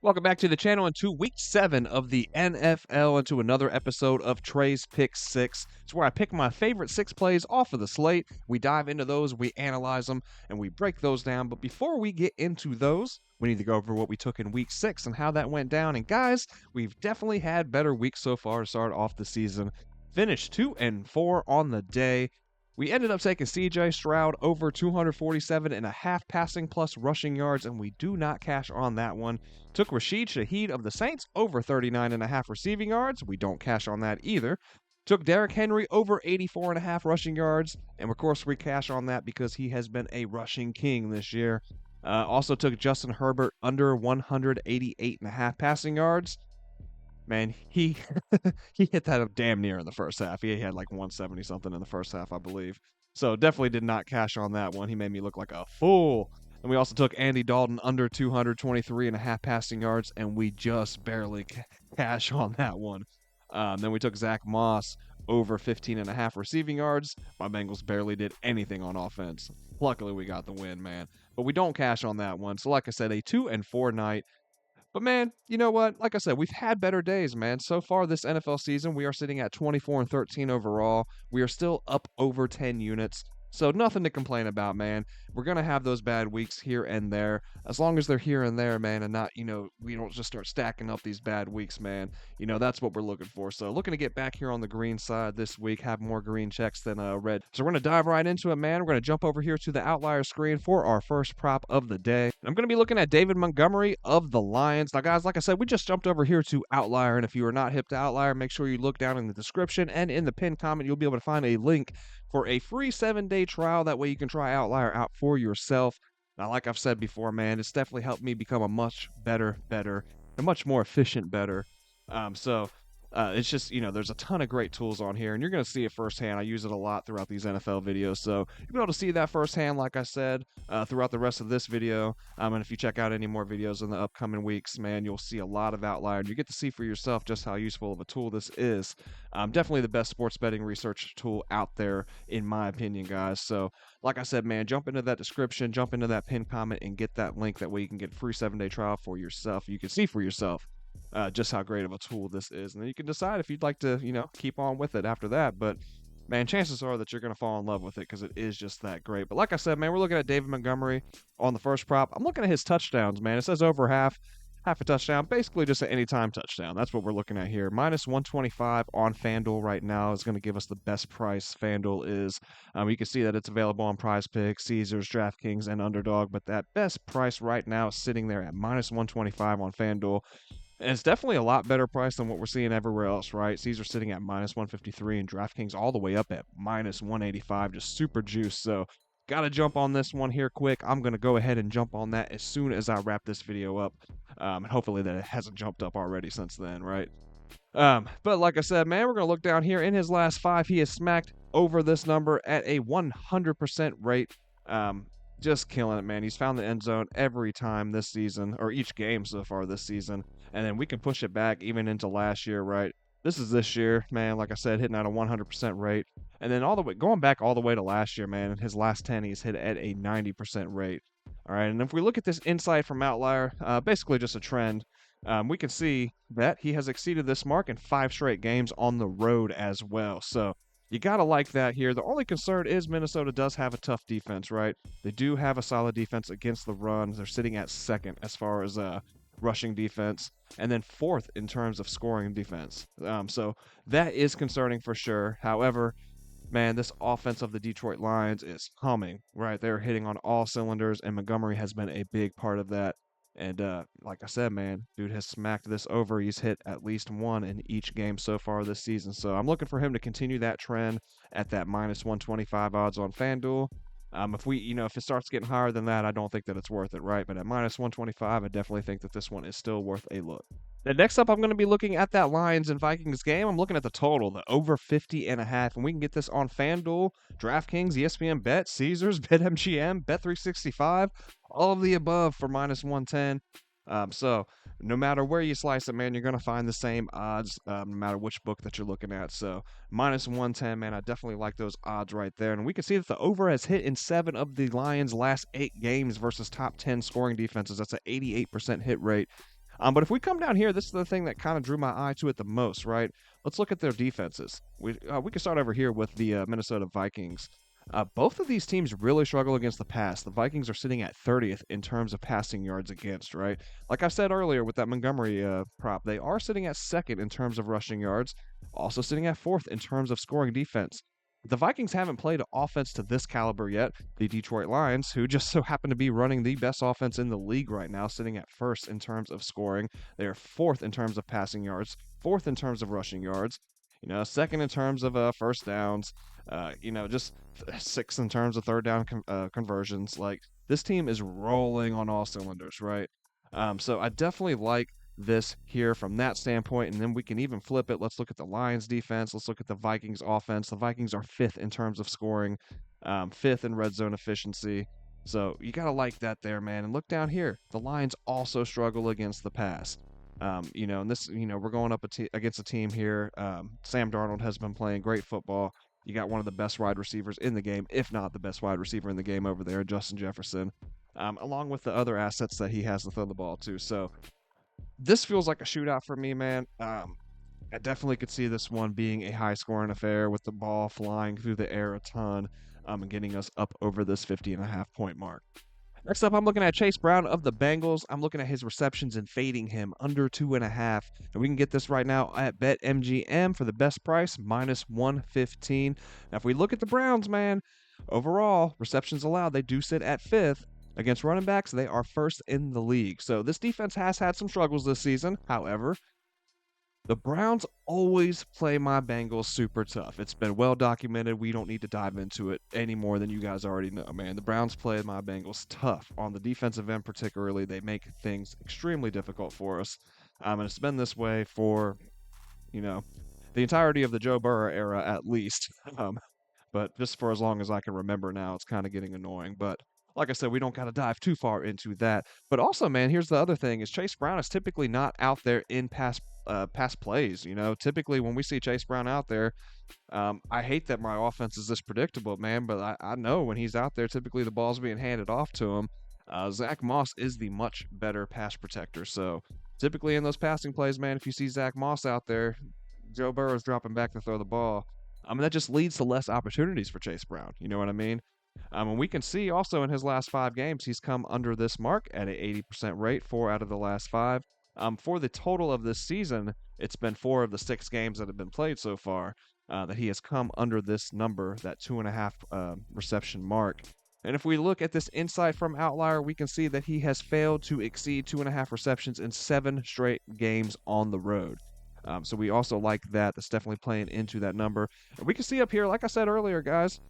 Welcome back to the channel and to week 7 of the NFL and to another episode of Trey's Pick 6. It's where I pick my favorite 6 plays off of the slate. We dive into those, we analyze them, and we break those down. But before we get into those, we need to go over what we took in week 6 and how that went down. And guys, we've definitely had better weeks so far to start off the season. Finished 2-4 on the day. We ended up taking CJ Stroud over 247.5 passing plus rushing yards, and we do not cash on that one. Took Rashid Shaheed of the Saints over 39.5 receiving yards. We don't cash on that either. Took Derrick Henry over 84.5 rushing yards, and of course we cash on that because he has been a rushing king this year. Also took Justin Herbert under 188.5 passing yards. Man, he he hit that up damn near in the first half. He had like 170 something in the first half, I believe. So definitely did not cash on that one. He made me look like a fool. And we also took Andy Dalton under 223.5 passing yards, and we just barely cash on that one. Then we took Zach Moss over 15.5 receiving yards. My Bengals barely did anything on offense. Luckily, we got the win, man. But we don't cash on that one. So like I said, a 2-4 night. But man, you know what? Like I said, we've had better days, man. So far this NFL season, we are sitting at 24-13 overall. We are still up over 10 units. So nothing to complain about, man. We're going to have those bad weeks here and there. As long as they're here and there, man, and not, we don't just start stacking up these bad weeks, man. That's what we're looking for. So looking to get back here on the green side this week, have more green checks than red. So we're going to dive right into it, man. We're going to jump over here to the outlier screen for our first prop of the day. I'm going to be looking at David Montgomery of the Lions. Now, guys, like I said, we just jumped over here to outlier, and if you are not hip to outlier, make sure you look down in the description and in the pinned comment. You'll be able to find a link for a free 7-day trial. That way you can try Outlier out for yourself. Now, like I've said before, man, it's definitely helped me become a much better, a much more efficient better. It's just, there's a ton of great tools on here, and you're going to see it firsthand. I use it a lot throughout these NFL videos, so you'll be able to see that firsthand, like I said, throughout the rest of this video. And if you check out any more videos in the upcoming weeks, man, you'll see a lot of Outlier, and you get to see for yourself just how useful of a tool this is. Definitely the best sports betting research tool out there, in my opinion, guys. So, like I said, man, jump into that description, jump into that pinned comment, and get that link. That way you can get a free 7-day trial for yourself. You can see for yourself just how great of a tool this is. And then you can decide if you'd like to, keep on with it after that. But, man, chances are that you're going to fall in love with it because it is just that great. But like I said, man, we're looking at David Montgomery on the first prop. I'm looking at his touchdowns, man. It says over half a touchdown, basically just an anytime touchdown. That's what we're looking at here. Minus 125 on FanDuel right now is going to give us the best price FanDuel is. You can see that it's available on Prize Picks, Caesars, DraftKings, and Underdog. But that best price right now is sitting there at minus 125 on FanDuel. And it's definitely a lot better price than what we're seeing everywhere else, right? Caesar sitting at minus 153 and DraftKings all the way up at minus 185, just super juice. So got to jump on this one here quick. I'm going to go ahead and jump on that as soon as I wrap this video up. And hopefully that it hasn't jumped up already since then, right? But like I said, man, we're going to look down here. In his last 5, he has smacked over this number at a 100% rate. Just killing it, man. He's found the end zone every time this season, or each game so far this season. And then we can push it back even into last year, right? This is this year, man. Like I said, hitting at a 100% rate. And then going back all the way to last year, man, in his last 10, he's hit at a 90% rate. All right, and if we look at this insight from Outlier, basically just a trend, we can see that he has exceeded this mark in 5 straight games on the road as well. So you got to like that here. The only concern is Minnesota does have a tough defense, right? They do have a solid defense against the run. They're sitting at 2nd as far as rushing defense, and then 4th in terms of scoring defense. So that is concerning for sure. However, man, this offense of the Detroit Lions is humming, right? They're hitting on all cylinders, and Montgomery has been a big part of that. And like I said, man, dude has smacked this over. He's hit at least 1 in each game so far this season. So I'm looking for him to continue that trend at that minus 125 odds on FanDuel. If it starts getting higher than that, I don't think that it's worth it, right? But at minus 125, I definitely think that this one is still worth a look. Now, next up, I'm going to be looking at that Lions and Vikings game. I'm looking at the total, the over 50.5, and we can get this on FanDuel, DraftKings, ESPN Bet, Caesars, BetMGM, Bet365, all of the above for minus 110. So no matter where you slice it, man, you're going to find the same odds, no matter which book that you're looking at. So minus 110, man, I definitely like those odds right there. And we can see that the over has hit in 7 of the Lions' last 8 games versus top 10 scoring defenses. That's an 88% hit rate. But if we come down here, this is the thing that kind of drew my eye to it the most, right? Let's look at their defenses. We can start over here with the Minnesota Vikings. Both of these teams really struggle against the pass. The Vikings are sitting at 30th in terms of passing yards against, right? Like I said earlier with that Montgomery prop, they are sitting at second in terms of rushing yards, also sitting at fourth in terms of scoring defense. The Vikings haven't played an offense to this caliber yet. The Detroit Lions, who just so happen to be running the best offense in the league right now, sitting at first in terms of scoring. They are fourth in terms of passing yards, fourth in terms of rushing yards, second in terms of first downs, just sixth in terms of third down conversions. Like, this team is rolling on all cylinders, right? So I definitely like this here from that standpoint, and then we can even flip it. Let's look at the Lions defense. Let's look at the Vikings offense. The Vikings are fifth in terms of scoring, fifth in red zone efficiency. So you gotta like that there, man. And look down here. The Lions also struggle against the pass. And this, we're going up against a team here. Sam Darnold has been playing great football. You got one of the best wide receivers in the game, if not the best wide receiver in the game over there, Justin Jefferson, along with the other assets that he has to throw the ball to. So this feels like a shootout for me, man. I definitely could see this one being a high-scoring affair with the ball flying through the air a ton, and getting us up over this 50.5-point mark. Next up, I'm looking at Chase Brown of the Bengals. I'm looking at his receptions and fading him under 2.5. And we can get this right now at BetMGM for the best price, -115. Now, if we look at the Browns, man, overall, receptions allowed, they do sit at fifth. Against running backs, they are first in the league. So this defense has had some struggles this season. However, the Browns always play my Bengals super tough. It's been well documented. We don't need to dive into it any more than you guys already know, man. The Browns play my Bengals tough. On the defensive end particularly, they make things extremely difficult for us. And it's been this way for, the entirety of the Joe Burrow era at least. But just for as long as I can remember now, it's kind of getting annoying. But like I said, we don't got to dive too far into that. But also, man, here's the other thing: is Chase Brown is typically not out there in pass plays. Typically when we see Chase Brown out there, I hate that my offense is this predictable, man. But I know when he's out there, typically the ball's being handed off to him. Zach Moss is the much better pass protector. So typically in those passing plays, man, if you see Zach Moss out there, Joe Burrow's dropping back to throw the ball. That just leads to less opportunities for Chase Brown. You know what I mean? And we can see also in his last 5 games, he's come under this mark at an 80% rate, 4 out of the last 5. For the total of this season, it's been 4 of the 6 games that have been played so far that he has come under this number, that 2.5 reception mark. And if we look at this insight from Outlier, we can see that he has failed to exceed 2.5 receptions in 7 straight games on the road. So we also like that. That's definitely playing into that number. And we can see up here, like I said earlier, guys,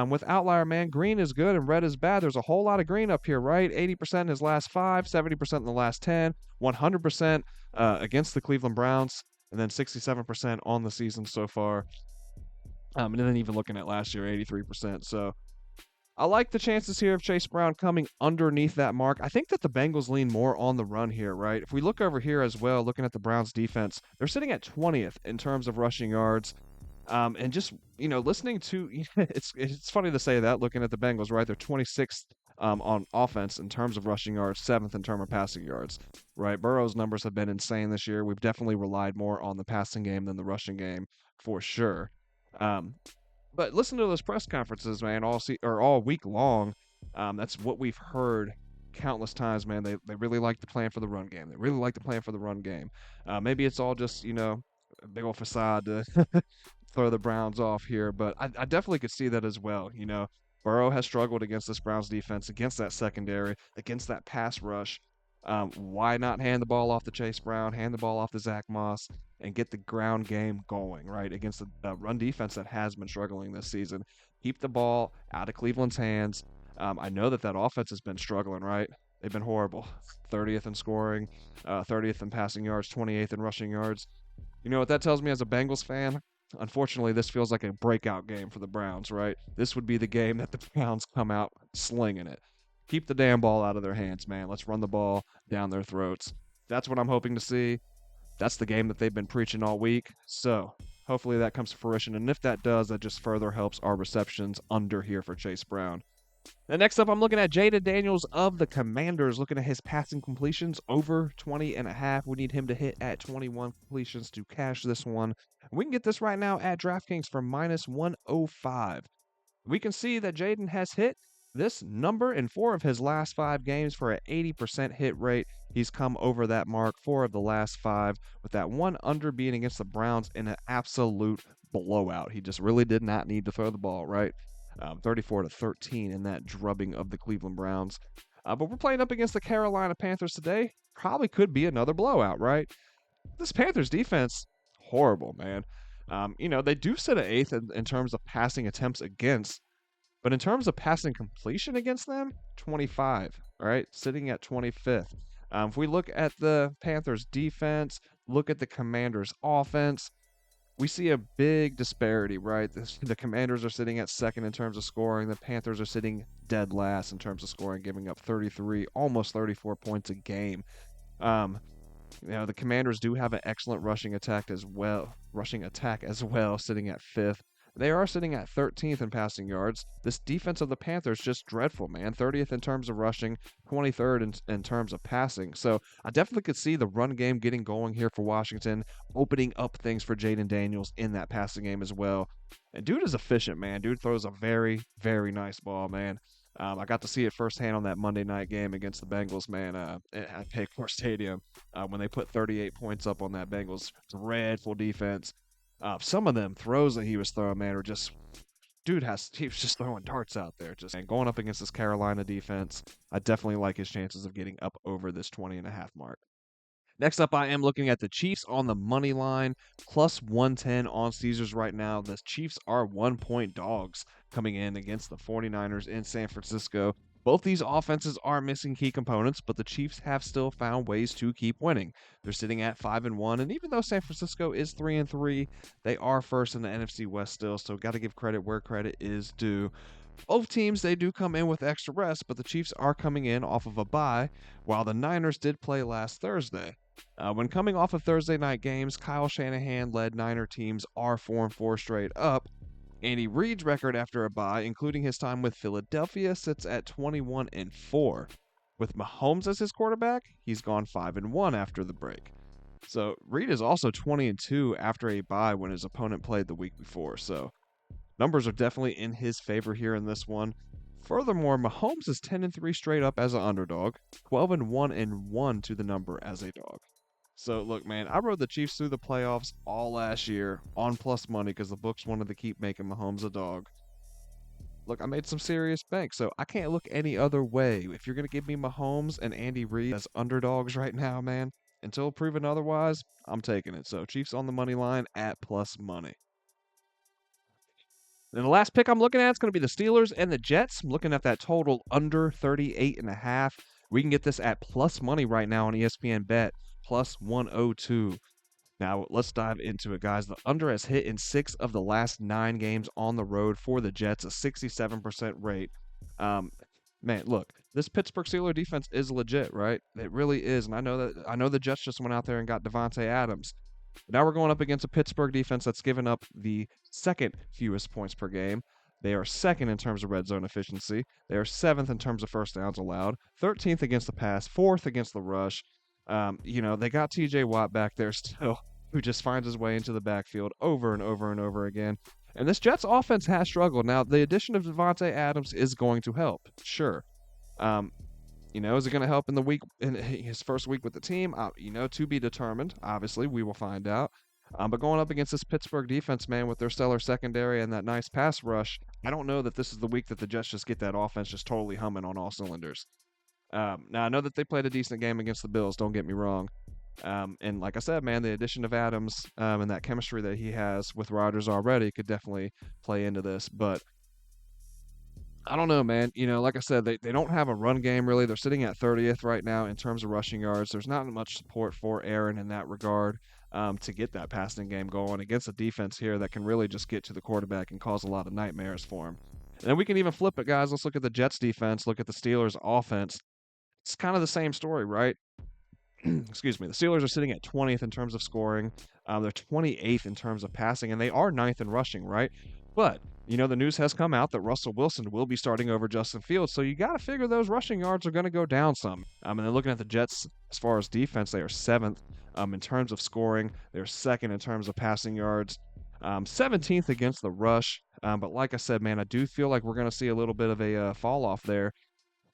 with Outlier, man, green is good and red is bad. There's a whole lot of green up here, right? 80% in his last 5, 70% in the last 10, 100% against the Cleveland Browns, and then 67% on the season so far. And then even looking at last year, 83%. So I like the chances here of Chase Brown coming underneath that mark. I think that the Bengals lean more on the run here, right? If we look over here as well, looking at the Browns defense, they're sitting at 20th in terms of rushing yards. And just, listening to, it's funny to say that looking at the Bengals, right? They're 26th on offense in terms of rushing yards, 7th in terms of passing yards, right? Burrow's numbers have been insane this year. We've definitely relied more on the passing game than the rushing game for sure. But listen to those press conferences, man, all week long. That's what we've heard countless times, man. They really like the plan for the run game. They really like the plan for the run game. Maybe it's all just, a big old facade to throw the Browns off here, but I definitely could see that as well. Burrow has struggled against this Browns defense, against that secondary, against that pass rush. Why not hand the ball off to Chase Brown, hand the ball off to Zach Moss, and get the ground game going, right, against the run defense that has been struggling this season? Keep the ball out of Cleveland's hands. I know that offense has been struggling, right? They've been horrible. 30th in scoring, 30th in passing yards, 28th in rushing yards. You know what that tells me as a Bengals fan? Unfortunately, this feels like a breakout game for the Browns, right? This would be the game that the Browns come out slinging it. Keep the damn ball out of their hands, man. Let's run the ball down their throats. That's what I'm hoping to see. That's the game that they've been preaching all week. So hopefully that comes to fruition. And if that does, that just further helps our receptions under here for Chase Brown. And next up, I'm looking at Jaden Daniels of the Commanders, looking at his passing completions over 20.5. We need him to hit at 21 completions to cash this one. We can get this right now at DraftKings for minus 105. We can see that Jaden has hit this number in 4 of his last 5 games for an 80% hit rate. He's come over that mark 4 of the last 5, with that one under being against the Browns in an absolute blowout. He just really did not need to throw the ball, right? 34-13 in that drubbing of the Cleveland Browns. But we're playing up against the Carolina Panthers today. Probably could be another blowout, right? This Panthers defense, horrible, man. They do sit at 8th in terms of passing attempts against, but in terms of passing completion against them, 25, all right, sitting at 25th. If we look at the Panthers defense, look at the Commanders offense, we see a big disparity, right? The Commanders are sitting at 2nd in terms of scoring. The Panthers are sitting dead last in terms of scoring, giving up 33, almost 34 points a game. The Commanders do have an excellent rushing attack as well, sitting at 5th. They are sitting at 13th in passing yards. This defense of the Panthers just dreadful, man. 30th in terms of rushing, 23rd in terms of passing. So I definitely could see the run game getting going here for Washington, opening up things for Jaden Daniels in that passing game as well. And dude is efficient, man. Dude throws a very, very nice ball, man. I got to see it firsthand on that Monday night game against the Bengals, man, at Paycor Stadium when they put 38 points up on that Bengals dreadful defense. Some of them throws that he was throwing, man, were just he was just throwing darts out there. And going up against this Carolina defense, I definitely like his chances of getting up over this 20.5 mark. Next up, I am looking at the Chiefs on the money line, plus 110 on Caesars right now. The Chiefs are 1-point dogs coming in against the 49ers in San Francisco. Both these offenses are missing key components, but the Chiefs have still found ways to keep winning. They're sitting at 5-1, and even though San Francisco is 3-3, they are first in the NFC West still, so got to give credit where credit is due. Both teams, they do come in with extra rest, but the Chiefs are coming in off of a bye, while the Niners did play last Thursday. When coming off of Thursday night games, Kyle Shanahan-led Niner teams are 4-4 straight up. Andy Reid's record after a bye, including his time with Philadelphia, sits at 21-4. With Mahomes as his quarterback, he's gone 5-1 after the break. So Reid is also 20-2 after a bye when his opponent played the week before. So numbers are definitely in his favor here in this one. Furthermore, Mahomes is 10-3 straight up as an underdog, 12-1 to the number as a dog. So look, man, I rode the Chiefs through the playoffs all last year on plus money because the books wanted to keep making Mahomes a dog. Look, I made some serious bank, so I can't look any other way. If you're going to give me Mahomes and Andy Reid as underdogs right now, man, until proven otherwise, I'm taking it. So Chiefs on the money line at plus money. And the last pick I'm looking at is going to be the Steelers and the Jets. I'm looking at that total under 38.5. We can get this at plus money right now on ESPN Bet, plus 102. Now, let's dive into it, guys. The under has hit in 6 of the last 9 games on the road for the Jets, a 67% rate. Man, look, this Pittsburgh Steelers defense is legit, right? It really is. And I know the Jets just went out there and got Devontae Adams. Now we're going up against a Pittsburgh defense that's given up the 2nd fewest points per game. They are 2nd in terms of red zone efficiency. They are 7th in terms of first downs allowed, 13th against the pass, 4th against the rush. They got TJ Watt back there still, who just finds his way into the backfield over and over and over again. And this Jets offense has struggled. Now, the addition of Devontae Adams is going to help, sure. Is it going to help in his first week with the team? To be determined. Obviously, we will find out. But going up against this Pittsburgh defense, man, with their stellar secondary and that nice pass rush, I don't know that this is the week that the Jets just get that offense just totally humming on all cylinders. Now, I know that they played a decent game against the Bills, don't get me wrong. And like I said, man, the addition of Adams and that chemistry that he has with Rodgers already could definitely play into this. But I don't know, man. Like I said, they don't have a run game, really. They're sitting at 30th right now in terms of rushing yards. There's not much support for Aaron in that regard to get that passing game going against a defense here that can really just get to the quarterback and cause a lot of nightmares for him. And then we can even flip it, guys. Let's look at the Jets defense, look at the Steelers offense. It's kind of the same story, right? Excuse me. The Steelers are sitting at 20th in terms of scoring. They're 28th in terms of passing, and they are 9th in rushing, right? But The news has come out that Russell Wilson will be starting over Justin Fields, so you got to figure those rushing yards are going to go down some. And then looking at the Jets, as far as defense, they are seventh in terms of scoring. They're second in terms of passing yards, 17th against the rush. But like I said, man, I do feel like we're going to see a little bit of a fall off there.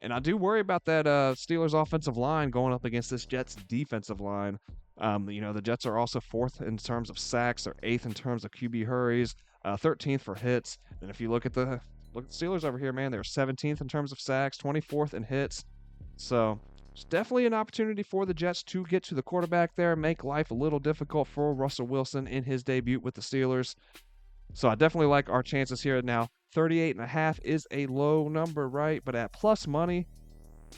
And I do worry about that Steelers offensive line going up against this Jets defensive line. The Jets are also fourth in terms of sacks. They're eighth in terms of QB hurries, 13th for hits. And if you look at the Steelers over here, man, they're 17th in terms of sacks, 24th in hits. So it's definitely an opportunity for the Jets to get to the quarterback there, make life a little difficult for Russell Wilson in his debut with the Steelers. So I definitely like our chances here. Now, 38.5 is a low number, right? But at plus money,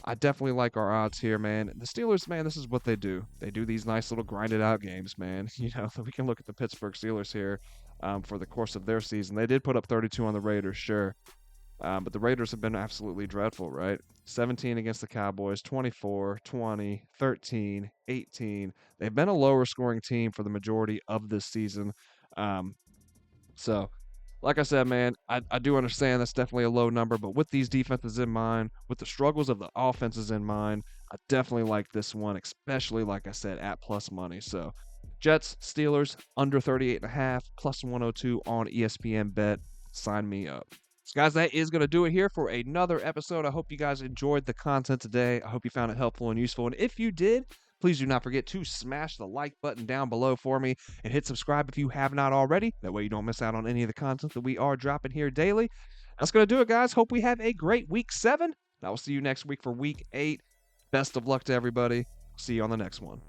I definitely like our odds here, man. The Steelers, man, this is what they do. They do these nice little grinded out games, man. We can look at the Pittsburgh Steelers here for the course of their season. They did put up 32 on the Raiders, sure. But the Raiders have been absolutely dreadful, right? 17 against the Cowboys, 24, 20, 13, 18. They've been a lower scoring team for the majority of this season. So, like I said, man, I do understand that's definitely a low number, but with these defenses in mind, with the struggles of the offenses in mind, I definitely like this one, especially, like I said, at plus money. So, Jets, Steelers, under 38.5, plus 102 on ESPN Bet. Sign me up. So, guys, that is going to do it here for another episode. I hope you guys enjoyed the content today. I hope you found it helpful and useful. And if you did, please do not forget to smash the like button down below for me and hit subscribe if you have not already. That way you don't miss out on any of the content that we are dropping here daily. That's going to do it, guys. Hope we have a great week 7. I will see you next week for week 8. Best of luck to everybody. See you on the next one.